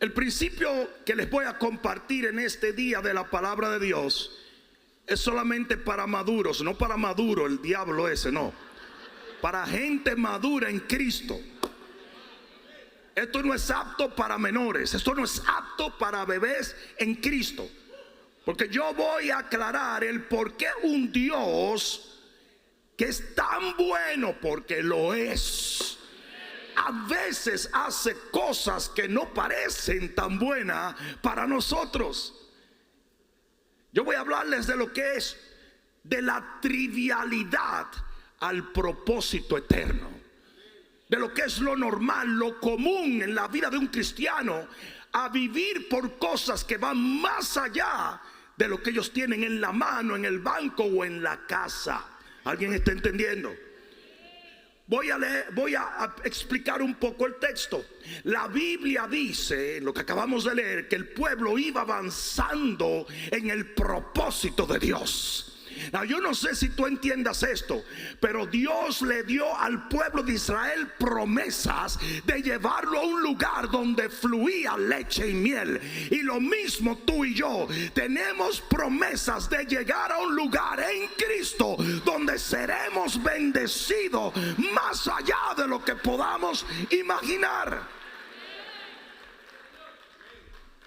El principio que les voy a compartir en este día de la palabra de Dios es solamente para maduros, no para maduro el diablo ese, no. Para gente madura en Cristo. Esto no es apto para menores, esto no es apto para bebés en Cristo. Porque yo voy a aclarar el por qué un Dios que es tan bueno, porque lo es, a veces hace cosas que no parecen tan buenas para nosotros. Yo voy a hablarles de lo que es de la trivialidad al propósito eterno, de lo que es lo normal, lo común en la vida de un cristiano, a vivir por cosas que van más allá de lo que ellos tienen en la mano, en el banco o en la casa. ¿Alguien está entendiendo? Voy a explicar un poco el texto. La Biblia dice, lo que acabamos de leer, que el pueblo iba avanzando en el propósito de Dios. Yo no sé si tú entiendas esto, pero Dios le dio al pueblo de Israel promesas de llevarlo a un lugar donde fluía leche y miel. Y lo mismo tú y yo tenemos promesas de llegar a un lugar en Cristo donde seremos bendecidos más allá de lo que podamos imaginar.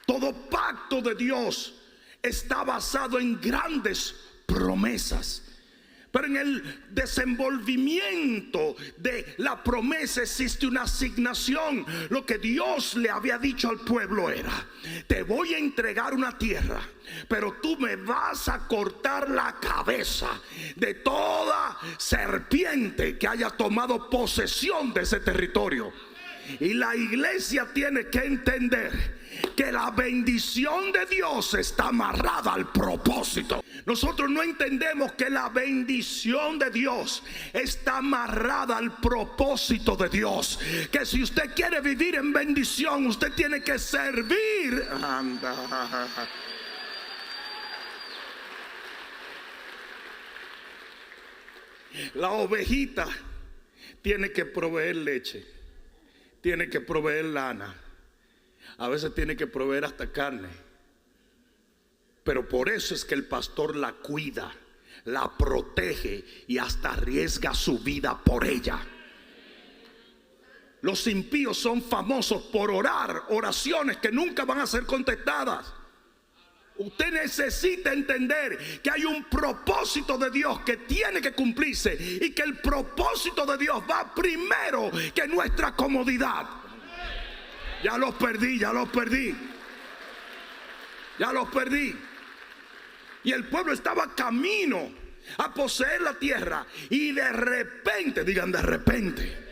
Todo pacto de Dios está basado en grandes promesas, pero en el desenvolvimiento de la promesa existe una asignación. Lo que Dios le había dicho al pueblo era: te voy a entregar una tierra, pero tú me vas a cortar la cabeza de toda serpiente que haya tomado posesión de ese territorio. Y la iglesia tiene que entender que la bendición de Dios está amarrada al propósito. Nosotros no entendemos que la bendición de Dios está amarrada al propósito de Dios. Que si usted quiere vivir en bendición, usted tiene que servir. La ovejita tiene que proveer leche, tiene que proveer lana, a veces tiene que proveer hasta carne. Pero por eso es que el pastor la cuida, la protege y hasta arriesga su vida por ella. Los impíos son famosos por orar oraciones que nunca van a ser contestadas. Usted necesita entender que hay un propósito de Dios que tiene que cumplirse, y que el propósito de Dios va primero que nuestra comodidad. Ya los perdí. Y el pueblo estaba camino a poseer la tierra, y de repente, digan de repente,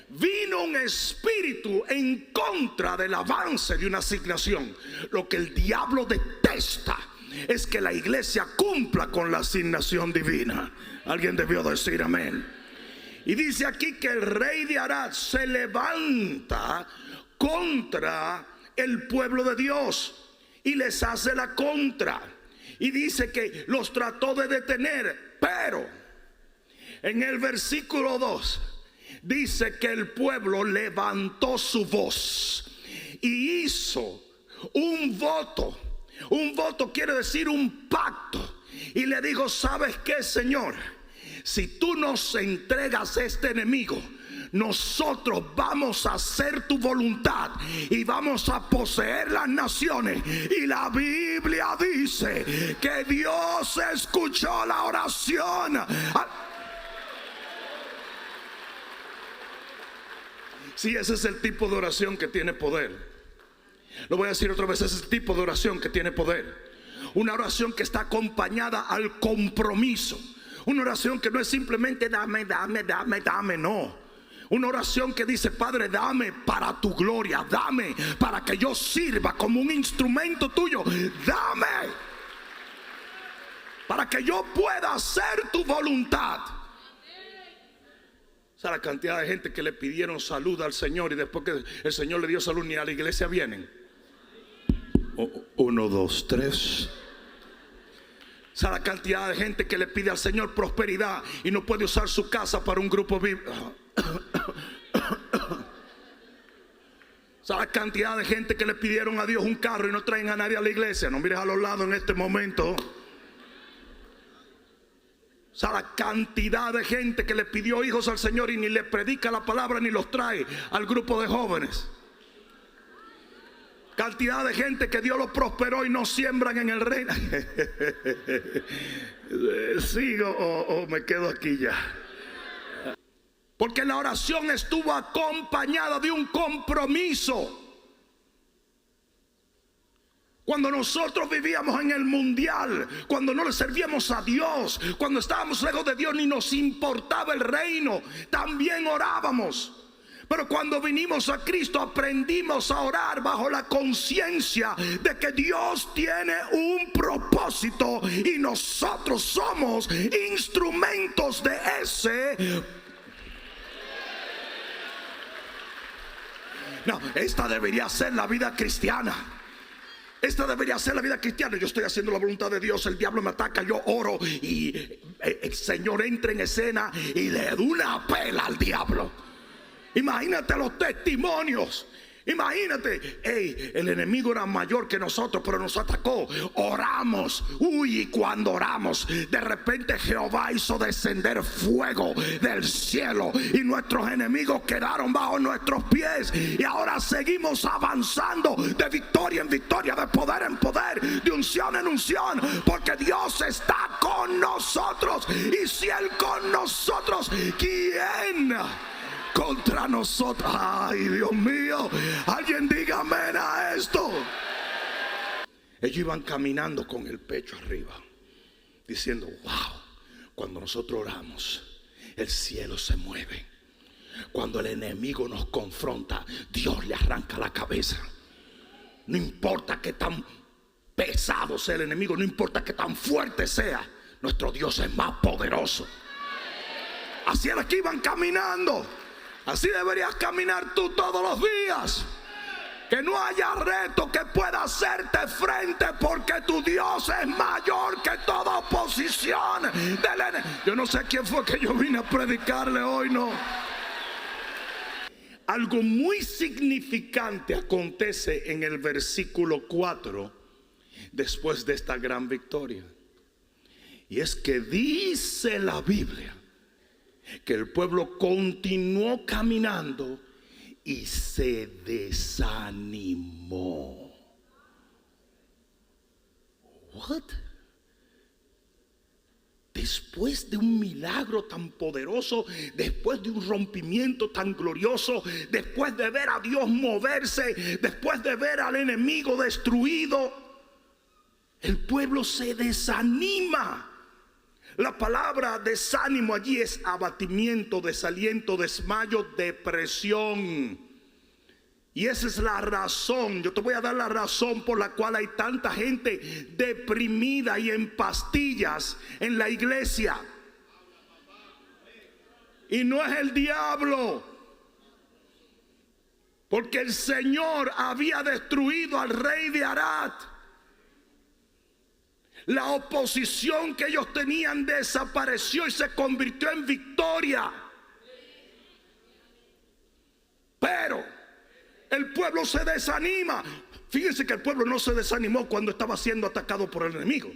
vino un espíritu en contra del avance de una asignación. Lo que el diablo detesta es que la iglesia cumpla con la asignación divina. Alguien debió decir amén. Y dice aquí que el rey de Arad se levanta contra el pueblo de Dios y les hace la contra. Y dice que los trató de detener, pero en el versículo 2 dice que el pueblo levantó su voz y hizo un voto. Un voto quiere decir un pacto. Y le dijo: ¿sabes qué, Señor? Si tú nos entregas este enemigo, nosotros vamos a hacer tu voluntad y vamos a poseer las naciones. Y la Biblia dice que Dios escuchó la oración. Sí, ese es el tipo de oración que tiene poder. Lo voy a decir otra vez: ese es el tipo de oración que tiene poder. Una oración que está acompañada al compromiso. Una oración que no es simplemente dame, no. Una oración que dice: Padre, dame para tu gloria, dame para que yo sirva como un instrumento tuyo, dame para que yo pueda hacer tu voluntad. O sea, la cantidad de gente que le pidieron salud al Señor, y después que el Señor le dio salud, ni a la iglesia vienen. 1, 2, 3. O sea, la cantidad de gente que le pide al Señor prosperidad y no puede usar su casa para un grupo bíblico. O ¿Sabes la cantidad de gente que le pidieron a Dios un carro y no traen a nadie a la iglesia? No mires a los lados en este momento. ¿Sabes la cantidad de gente que le pidió hijos al Señor y ni le predica la palabra ni los trae al grupo de jóvenes? Cantidad de gente que Dios los prosperó y no siembran en el reino. ¿Sigo o me quedo aquí ya? Porque la oración estuvo acompañada de un compromiso. Cuando nosotros vivíamos en el mundial, cuando no le servíamos a Dios, cuando estábamos lejos de Dios ni nos importaba el reino, también orábamos. Pero cuando vinimos a Cristo aprendimos a orar bajo la conciencia de que Dios tiene un propósito y nosotros somos instrumentos de ese. No, esta debería ser la vida cristiana. Esta debería ser la vida cristiana. Yo estoy haciendo la voluntad de Dios, el diablo me ataca, yo oro y el Señor entra en escena y le da una pela al diablo. Imagínate los testimonios. Imagínate, el enemigo era mayor que nosotros, pero nos atacó. Oramos, y cuando oramos, de repente Jehová hizo descender fuego del cielo y nuestros enemigos quedaron bajo nuestros pies. Y ahora seguimos avanzando de victoria en victoria, de poder en poder, de unción en unción, porque Dios está con nosotros. Y si Él con nosotros, ¿quién contra nosotros? Ay, Dios mío, alguien diga amén a esto. Ellos iban caminando con el pecho arriba, diciendo: wow, cuando nosotros oramos, el cielo se mueve. Cuando el enemigo nos confronta, Dios le arranca la cabeza. No importa que tan pesado sea el enemigo, no importa que tan fuerte sea, nuestro Dios es más poderoso. Así era que iban caminando. Así deberías caminar tú todos los días. Que no haya reto que pueda hacerte frente, porque tu Dios es mayor que toda oposición del enemigo. Yo no sé quién fue que yo vine a predicarle hoy, no. Algo muy significante acontece en el versículo 4 después de esta gran victoria. Y es que dice la Biblia que el pueblo continuó caminando y se desanimó. What? Después de un milagro tan poderoso, después de un rompimiento tan glorioso, después de ver a Dios moverse, después de ver al enemigo destruido, el pueblo se desanima. La palabra desánimo allí es abatimiento, desaliento, desmayo, depresión. Y esa es la razón. Yo te voy a dar la razón por la cual hay tanta gente deprimida y en pastillas en la iglesia. Y no es el diablo, porque el Señor había destruido al rey de Arad. La oposición que ellos tenían desapareció y se convirtió en victoria. Pero el pueblo se desanima. Fíjense que el pueblo no se desanimó cuando estaba siendo atacado por el enemigo.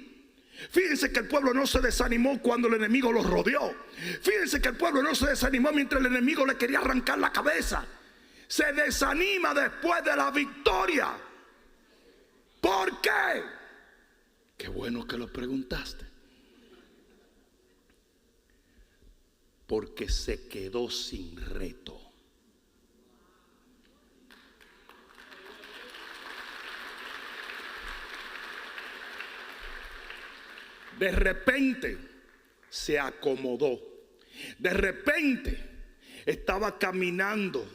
Fíjense que el pueblo no se desanimó cuando el enemigo los rodeó. Fíjense que el pueblo no se desanimó mientras el enemigo le quería arrancar la cabeza. Se desanima después de la victoria. ¿Por qué? Qué bueno que lo preguntaste. Porque se quedó sin reto. De repente se acomodó. De repente estaba caminando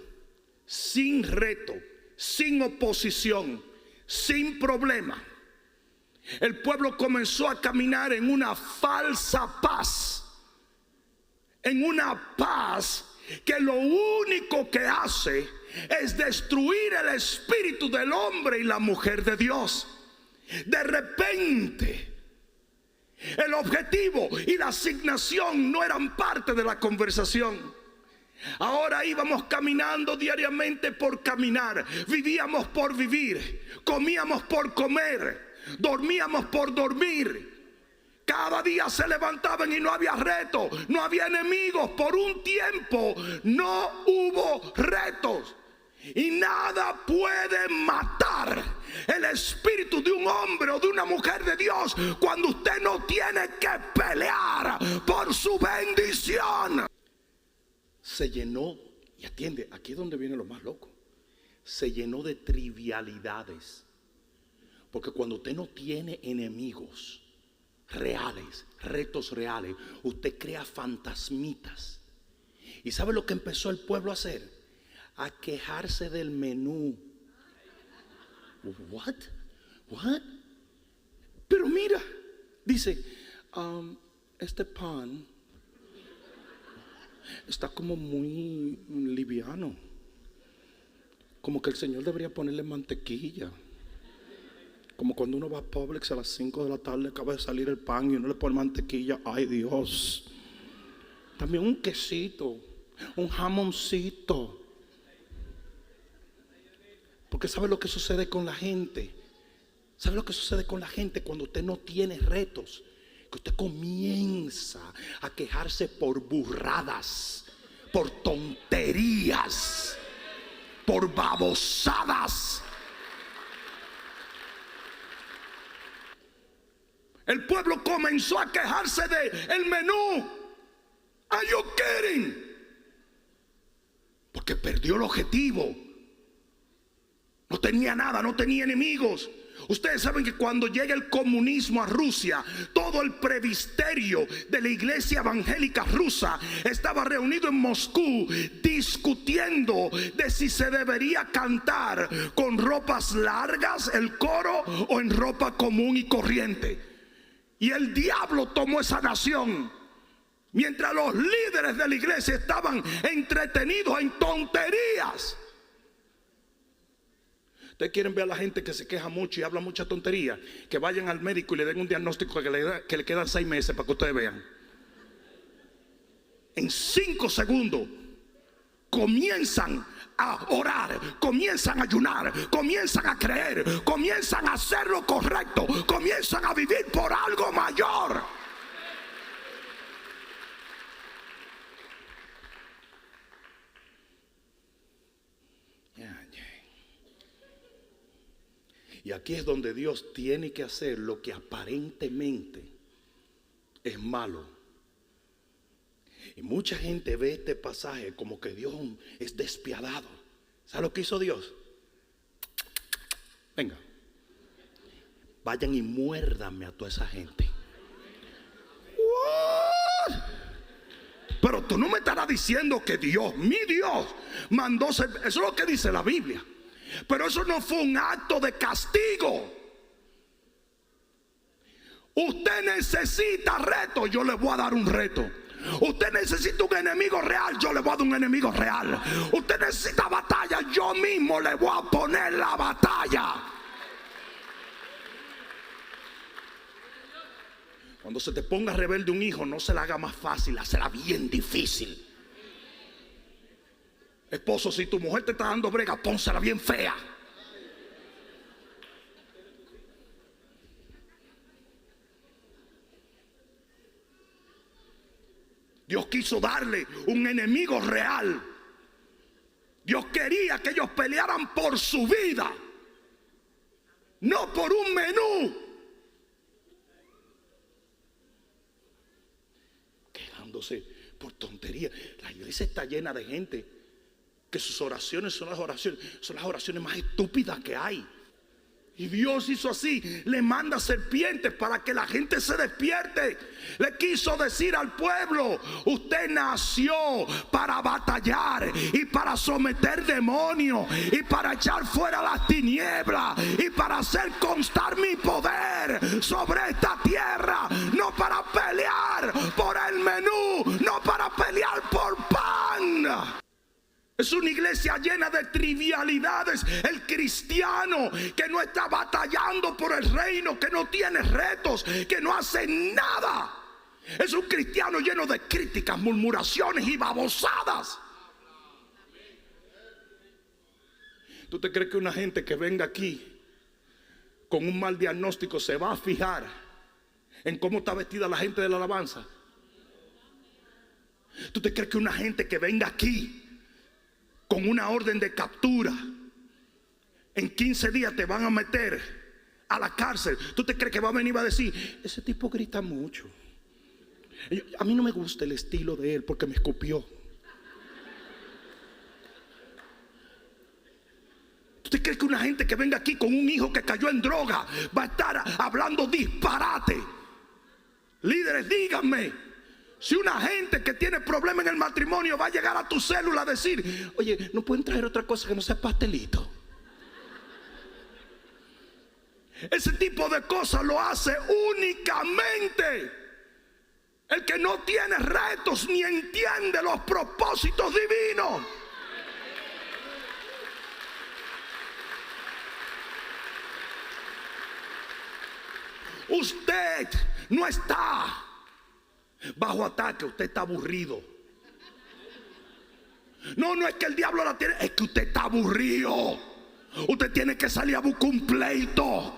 sin reto, sin oposición, sin problema. El pueblo comenzó a caminar en una falsa paz. En una paz que lo único que hace es destruir el espíritu del hombre y la mujer de Dios. De repente, el objetivo y la asignación no eran parte de la conversación. Ahora íbamos caminando diariamente por caminar, vivíamos por vivir, comíamos por comer, dormíamos por dormir. Cada día se levantaban y no había reto, no había enemigos. Por un tiempo no hubo retos. Y nada puede matar el espíritu de un hombre o de una mujer de Dios cuando usted no tiene que pelear por su bendición. Se llenó, y atiende, aquí es donde viene lo más loco, se llenó de trivialidades. Porque cuando usted no tiene enemigos reales, retos reales, usted crea fantasmitas. ¿Y sabe lo que empezó el pueblo a hacer? A quejarse del menú. What? Pero mira, dice, este pan está como muy liviano, como que el Señor debería ponerle mantequilla. Como cuando uno va a Publix a las 5 de la tarde, acaba de salir el pan y uno le pone mantequilla. Ay, Dios. También un quesito, un jamoncito. Porque ¿sabe lo que sucede con la gente? ¿Sabe lo que sucede con la gente cuando usted no tiene retos? Que usted comienza a quejarse por burradas, por tonterías, por babosadas. El pueblo comenzó a quejarse de el menú. Are you kidding? Porque perdió el objetivo. No tenía nada, no tenía enemigos. Ustedes saben que cuando llega el comunismo a Rusia, todo el presbiterio de la iglesia evangélica rusa estaba reunido en Moscú discutiendo de si se debería cantar con ropas largas, el coro, o en ropa común y corriente. Y el diablo tomó esa nación, mientras los líderes de la iglesia estaban entretenidos en tonterías. Ustedes quieren ver a la gente que se queja mucho y habla mucha tontería, que vayan al médico y le den un diagnóstico que le quedan 6 meses para que ustedes vean. En 5 segundos comienzan a orar, comienzan a ayunar, comienzan a creer, comienzan a hacer lo correcto, comienzan a vivir por algo mayor. Y aquí es donde Dios tiene que hacer lo que aparentemente es malo. Y mucha gente ve este pasaje como que Dios es despiadado. ¿Sabe lo que hizo Dios? Venga, vayan y muérdanme a toda esa gente. What? Pero tú no me estarás diciendo que Dios, mi Dios, mandó ser. Eso es lo que dice la Biblia. Pero eso no fue un acto de castigo. Usted necesita reto, yo le voy a dar un reto. Usted necesita un enemigo real, yo le voy a dar un enemigo real. Usted necesita batalla, yo mismo le voy a poner la batalla. Cuando se te ponga rebelde un hijo, no se la haga más fácil, hazla bien difícil. Esposo, si tu mujer te está dando brega, pónsela bien fea. Dios quiso darle un enemigo real. Dios quería que ellos pelearan por su vida, no por un menú. Quejándose por tontería. La iglesia está llena de gente que sus oraciones son las oraciones más estúpidas que hay. Y Dios hizo así, le manda serpientes para que la gente se despierte. Le quiso decir al pueblo: usted nació para batallar y para someter demonios y para echar fuera las tinieblas y para hacer constar mi poder sobre esta tierra, no para pelear por el menú, no para pelear por pan. Es una iglesia llena de trivialidades. El cristiano que no está batallando por el reino, que no tiene retos, que no hace nada, es un cristiano lleno de críticas, murmuraciones y babosadas. ¿Tú te crees que una gente que venga aquí con un mal diagnóstico se va a fijar en cómo está vestida la gente de la alabanza? ¿Tú te crees que una gente que venga aquí con una orden de captura, en 15 días te van a meter a la cárcel? ¿Tú te crees que va a venir y va a decir, ese tipo grita mucho, a mí no me gusta el estilo de él porque me escupió? ¿Usted cree que una gente que venga aquí con un hijo que cayó en droga va a estar hablando disparate? Líderes, díganme, si una gente que tiene problemas en el matrimonio va a llegar a tu célula a decir, oye, ¿no pueden traer otra cosa que no sea pastelito? Ese tipo de cosas lo hace únicamente el que no tiene retos ni entiende los propósitos divinos. Usted no está bajo ataque, usted está aburrido. No es que el diablo la tiene, es que usted está aburrido. Usted tiene que salir a buscar un pleito.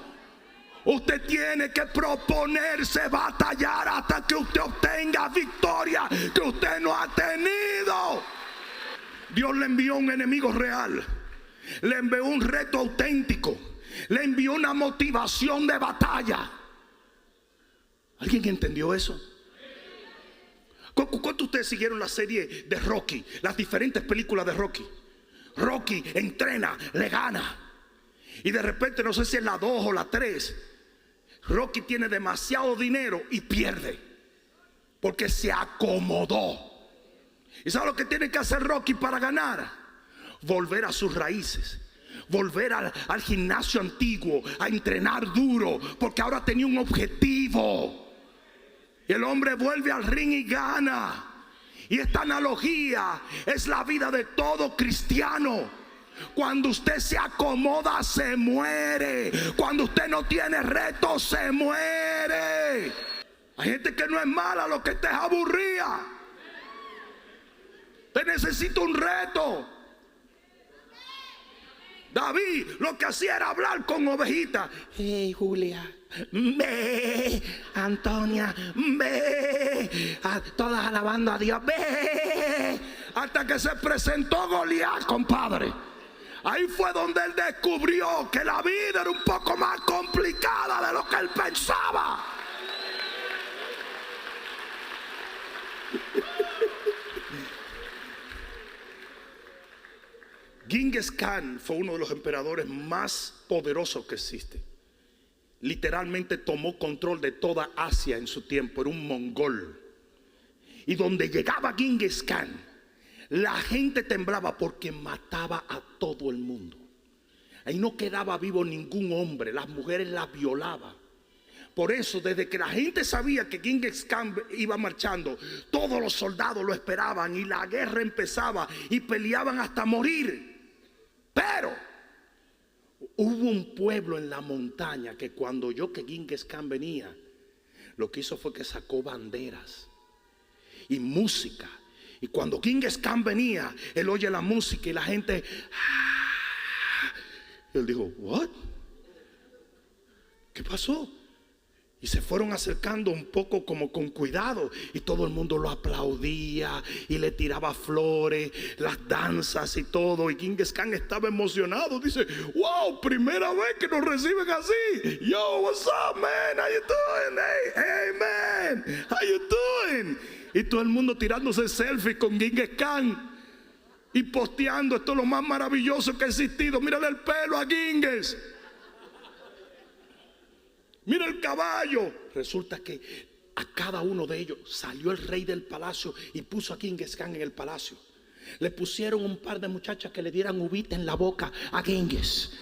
Usted tiene que proponerse batallar hasta que usted obtenga victoria que usted no ha tenido. Dios le envió un enemigo real, le envió un reto auténtico, le envió una motivación de batalla. ¿Alguien entendió eso? ¿Cuántos de ustedes siguieron la serie de Rocky? Las diferentes películas de Rocky. Rocky entrena, le gana, y de repente, no sé si es la 2 o la 3, Rocky tiene demasiado dinero y pierde porque se acomodó. ¿Y sabe lo que tiene que hacer Rocky para ganar? Volver a sus raíces, volver al gimnasio antiguo, a entrenar duro, porque ahora tenía un objetivo. Y el hombre vuelve al ring y gana. Y esta analogía es la vida de todo cristiano. Cuando usted se acomoda, se muere. Cuando usted no tiene retos, se muere. Hay gente que no es mala, lo que está es aburrida. Usted necesita un reto. David lo que hacía era hablar con ovejitas. Hey, Julia, ve, Antonia, ve, todas alabando a Dios, ve, hasta que se presentó Goliat, compadre. Ahí fue donde él descubrió que la vida era un poco más complicada de lo que él pensaba. Genghis Khan fue uno de los emperadores más poderosos que existe. Literalmente tomó control de toda Asia en su tiempo. Era un mongol. Y donde llegaba Genghis Khan, la gente temblaba porque mataba a todo el mundo. Ahí no quedaba vivo ningún hombre. Las mujeres las violaba. Por eso, desde que la gente sabía que Genghis Khan iba marchando, todos los soldados lo esperaban y la guerra empezaba y peleaban hasta morir. Pero hubo un pueblo en la montaña que cuando oyó que Genghis Khan venía, lo que hizo fue que sacó banderas y música. Y cuando Genghis Khan venía, él oye la música y la gente, y él dijo, ¿what? ¿Qué pasó? Y se fueron acercando un poco como con cuidado, y todo el mundo lo aplaudía y le tiraba flores, las danzas y todo. Y Genghis Khan estaba emocionado. Dice, wow, primera vez que nos reciben así. Yo, what's up, man? How you doing? Hey, man, how you doing? Y todo el mundo tirándose selfies con Genghis Khan y posteando, esto es lo más maravilloso que ha existido. Mírale el pelo a Genghis. Mira el caballo. Resulta que a cada uno de ellos salió el rey del palacio y puso a Genghis Khan en el palacio. Le pusieron un par de muchachas que le dieran uvita en la boca a Genghis.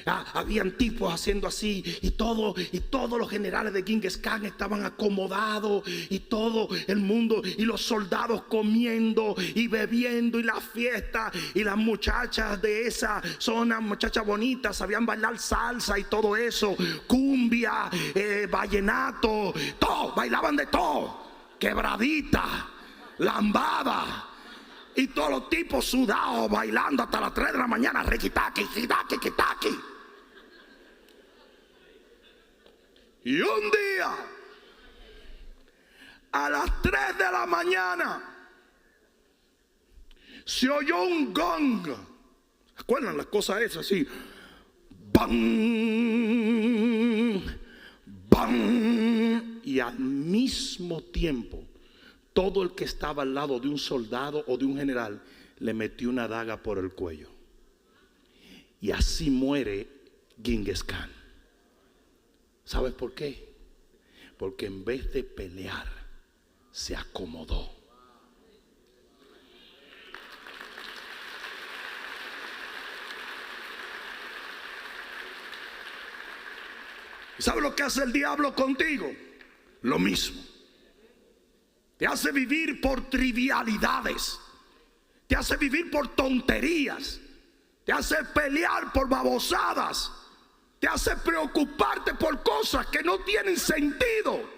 Habían tipos haciendo así, y todos los generales de Genghis Khan estaban acomodados, y todo el mundo, y los soldados comiendo y bebiendo, y la fiesta, y las muchachas de esa zona, muchachas bonitas, sabían bailar salsa y todo eso, cumbia, vallenato, todo, bailaban de todo, quebradita, lambada. Y todos los tipos sudados bailando hasta las 3 de la mañana. Riquitaki, kitaki, kitaki. Y un día, a las 3 de la mañana, se oyó un gong. ¿Se acuerdan las cosas esas así? ¡Bang! ¡Bang! Y al mismo tiempo, todo el que estaba al lado de un soldado o de un general le metió una daga por el cuello. Y así muere Genghis Khan. ¿Sabes por qué? Porque en vez de pelear, se acomodó. ¿Sabes lo que hace el diablo contigo? Lo mismo. Te hace vivir por trivialidades. Te hace vivir por tonterías. Te hace pelear por babosadas. Te hace preocuparte por cosas que no tienen sentido.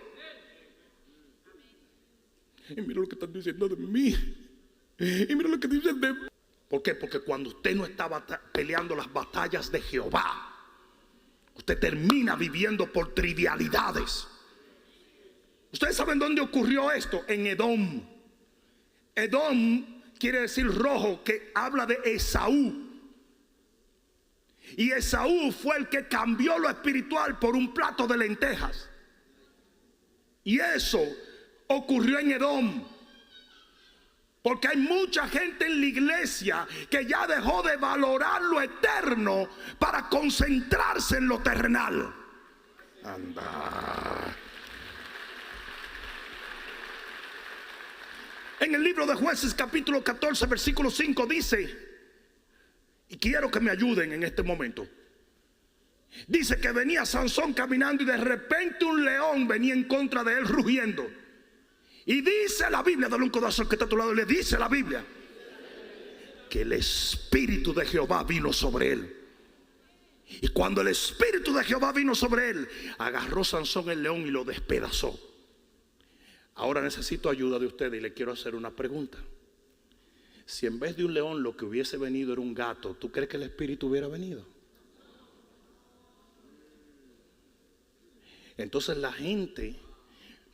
Y mira lo que están diciendo de mí. Y mira lo que dicen de mí. ¿Por qué? Porque cuando usted no estaba peleando las batallas de Jehová, usted termina viviendo por trivialidades. ¿Ustedes saben dónde ocurrió esto? En Edom. Edom quiere decir rojo, que habla de Esaú. Y Esaú fue el que cambió lo espiritual por un plato de lentejas. Y eso ocurrió en Edom. Porque hay mucha gente en la iglesia que ya dejó de valorar lo eterno para concentrarse en lo terrenal. Anda. En el libro de Jueces capítulo 14 versículo 5 dice, y quiero que me ayuden en este momento, dice que venía Sansón caminando y de repente un león venía en contra de él rugiendo. Y dice la Biblia, dale un codazo al que está a tu lado, le dice la Biblia que el Espíritu de Jehová vino sobre él. Y cuando el Espíritu de Jehová vino sobre él, agarró Sansón el león y lo despedazó. Ahora necesito ayuda de ustedes y le quiero hacer una pregunta. Si en vez de un león lo que hubiese venido era un gato, ¿tú crees que el Espíritu hubiera venido? Entonces la gente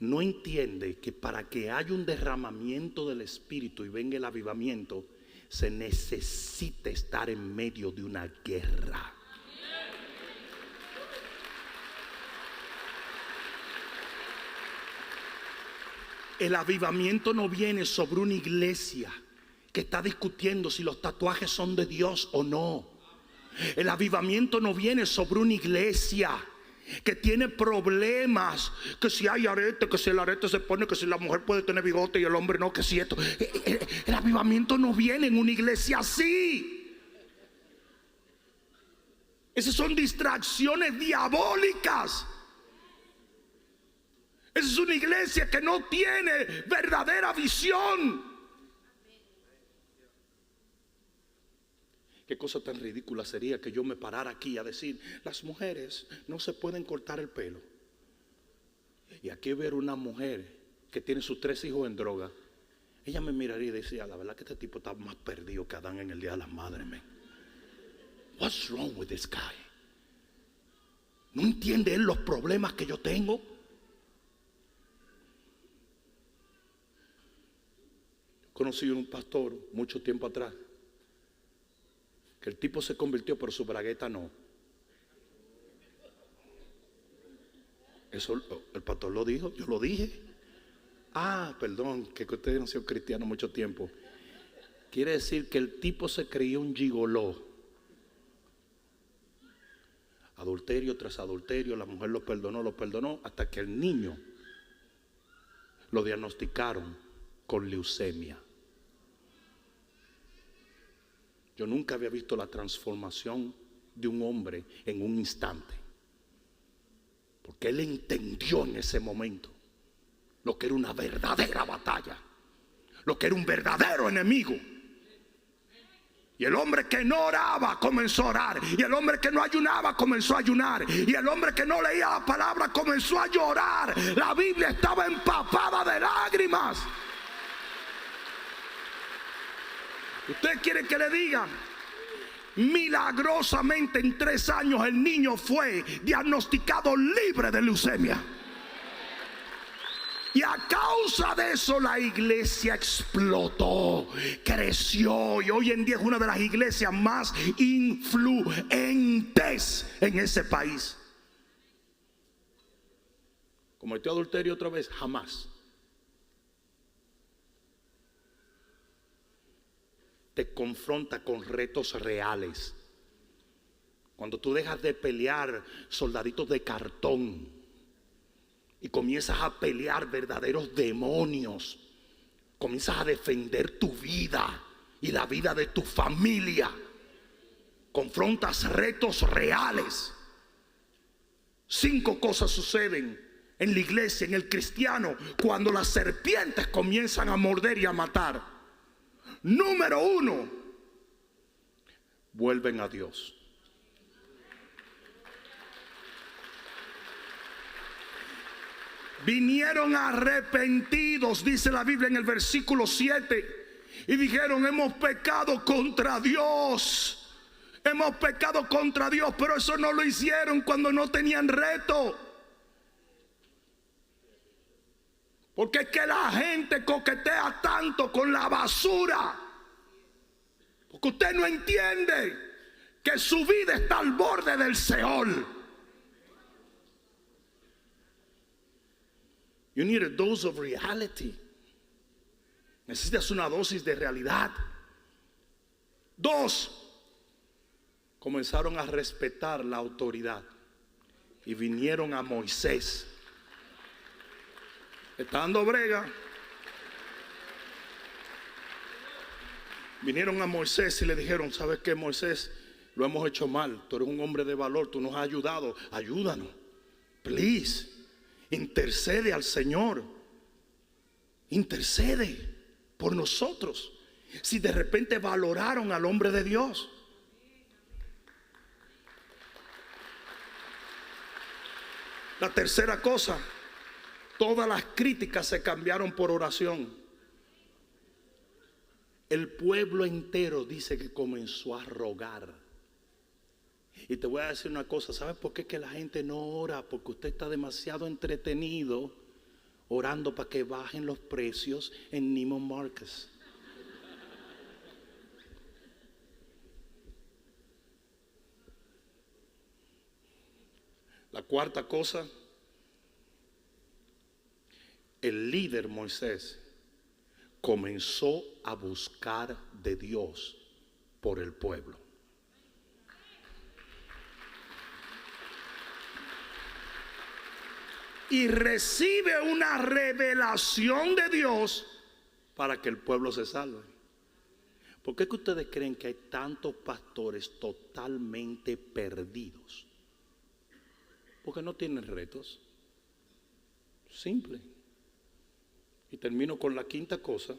no entiende que para que haya un derramamiento del Espíritu y venga el avivamiento, se necesita estar en medio de una guerra. El avivamiento no viene sobre una iglesia que está discutiendo si los tatuajes son de Dios o no. El avivamiento no viene sobre una iglesia que tiene problemas, que si hay arete, que si el arete se pone, que si la mujer puede tener bigote y el hombre no, que si esto. El avivamiento no viene en una iglesia así. Esas son distracciones diabólicas. Esa es una iglesia que no tiene verdadera visión. Qué cosa tan ridícula sería que yo me parara aquí a decir, las mujeres no se pueden cortar el pelo. Y aquí ver una mujer que tiene sus 3 hijos en droga, ella me miraría y decía, la verdad que este tipo está más perdido que Adán en el día de las madres, man. What's wrong with this guy? ¿No entiende él los problemas que yo tengo? Conocí a un pastor mucho tiempo atrás que el tipo se convirtió, pero su bragueta no. Eso el pastor lo dijo, yo lo dije. Ah, perdón, que ustedes no han sido cristianos mucho tiempo. Quiere decir que el tipo se creía un gigoló. Adulterio tras adulterio, la mujer lo perdonó, hasta que el niño lo diagnosticaron con leucemia. Yo nunca había visto la transformación de un hombre en un instante, porque él entendió en ese momento lo que era una verdadera batalla, lo que era un verdadero enemigo. Y el hombre que no oraba comenzó a orar, y el hombre que no ayunaba comenzó a ayunar, y el hombre que no leía la palabra comenzó a llorar. La Biblia estaba empapada de lágrimas. ¿Usted quiere que le diga? Milagrosamente en 3 años el niño fue diagnosticado libre de leucemia. Y a causa de eso la iglesia explotó, creció y hoy en día es una de las iglesias más influyentes en ese país. ¿Cometió adulterio otra vez? Jamás. Te confronta con retos reales. Cuando tú dejas de pelear soldaditos de cartón y comienzas a pelear verdaderos demonios, comienzas a defender tu vida y la vida de tu familia, confrontas retos reales. 5 cosas suceden en la iglesia, en el cristiano, cuando las serpientes comienzan a morder y a matar. Número 1, vuelven a Dios. Vinieron arrepentidos, dice la Biblia en el versículo 7, y dijeron: hemos pecado contra Dios. Hemos pecado contra Dios. Pero eso no lo hicieron cuando no tenían reto. Porque es que la gente coquetea tanto con la basura, porque usted no entiende que su vida está al borde del Seol. You need a dose of reality. Necesitas una dosis de realidad. 2, comenzaron a respetar la autoridad y vinieron a Moisés. Está dando brega. Vinieron a Moisés y le dijeron: ¿sabes qué, Moisés? Lo hemos hecho mal. Tú eres un hombre de valor, tú nos has ayudado. Ayúdanos, please. Intercede al Señor. Intercede por nosotros. Si de repente valoraron al hombre de Dios. La tercera cosa, todas las críticas se cambiaron por oración. El pueblo entero dice que comenzó a rogar. Y te voy a decir una cosa: ¿sabes por qué que la gente no ora? Porque usted está demasiado entretenido orando para que bajen los precios en Neiman Marcus. La cuarta cosa, el líder Moisés comenzó a buscar de Dios por el pueblo. Y recibe una revelación de Dios para que el pueblo se salve. ¿Por qué que ustedes creen que hay tantos pastores totalmente perdidos? Porque no tienen retos. Simple. Y termino con la quinta cosa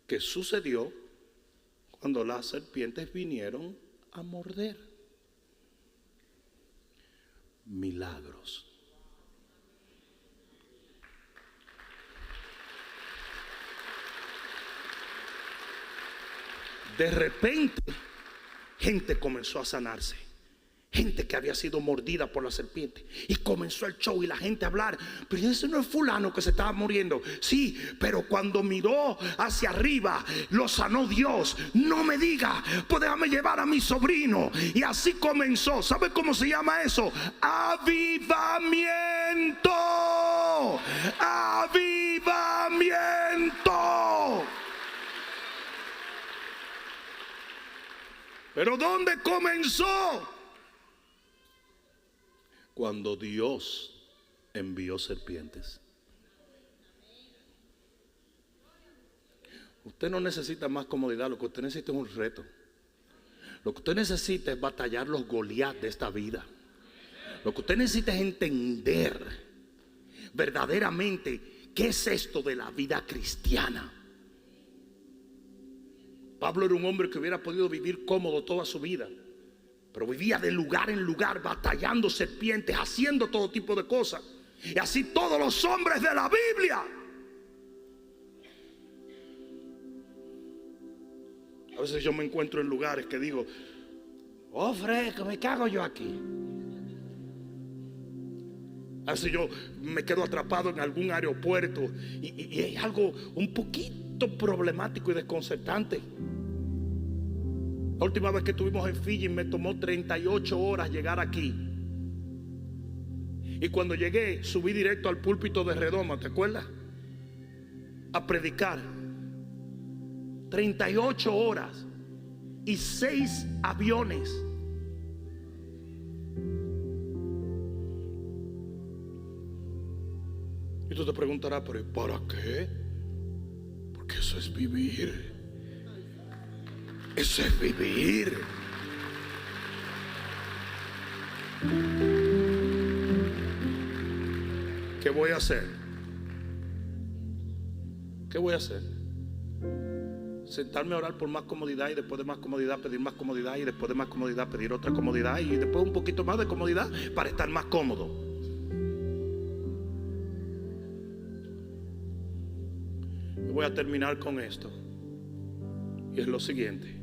que sucedió cuando las serpientes vinieron a morder. Milagros. De repente, gente comenzó a sanarse. Gente que había sido mordida por la serpiente. Y comenzó el show y la gente a hablar: pero ese no es fulano que se estaba muriendo. Sí, pero cuando miró hacia arriba, lo sanó Dios. No me diga, pues déjame llevar a mi sobrino. Y así comenzó. ¿Sabe cómo se llama eso? Avivamiento. Avivamiento. Pero ¿dónde comenzó? Cuando Dios envió serpientes. Usted no necesita más comodidad, lo que usted necesita es un reto. Lo que usted necesita es batallar los Goliat de esta vida. Lo que usted necesita es entender verdaderamente qué es esto de la vida cristiana. Pablo era un hombre que hubiera podido vivir cómodo toda su vida, pero vivía de lugar en lugar, batallando serpientes, haciendo todo tipo de cosas. Y así todos los hombres de la Biblia. veces yo me encuentro en lugares que digo, oh, fresco, me cago yo aquí. A veces yo me quedo atrapado en algún aeropuerto y es algo un poquito problemático y desconcertante. La última vez que estuvimos en Fiji me tomó 38 horas llegar aquí. Y cuando llegué subí directo al púlpito de Redoma, ¿te acuerdas? A predicar. 38 horas y 6 aviones. Y tú te preguntarás, pero ¿para qué? Porque eso es vivir. Eso es vivir. ¿Qué voy a hacer? ¿Qué voy a hacer? Sentarme a orar por más comodidad, y después de más comodidad pedir más comodidad, y después de más comodidad pedir otra comodidad, y después un poquito más de comodidad para estar más cómodo. Y voy a terminar con esto, y es lo siguiente: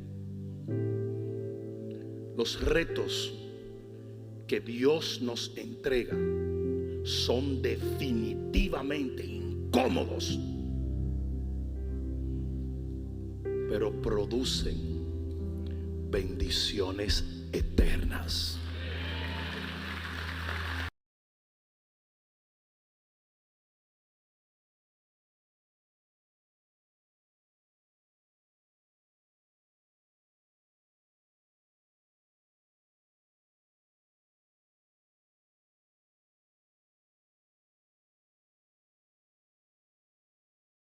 los retos que Dios nos entrega son definitivamente incómodos, pero producen bendiciones eternas.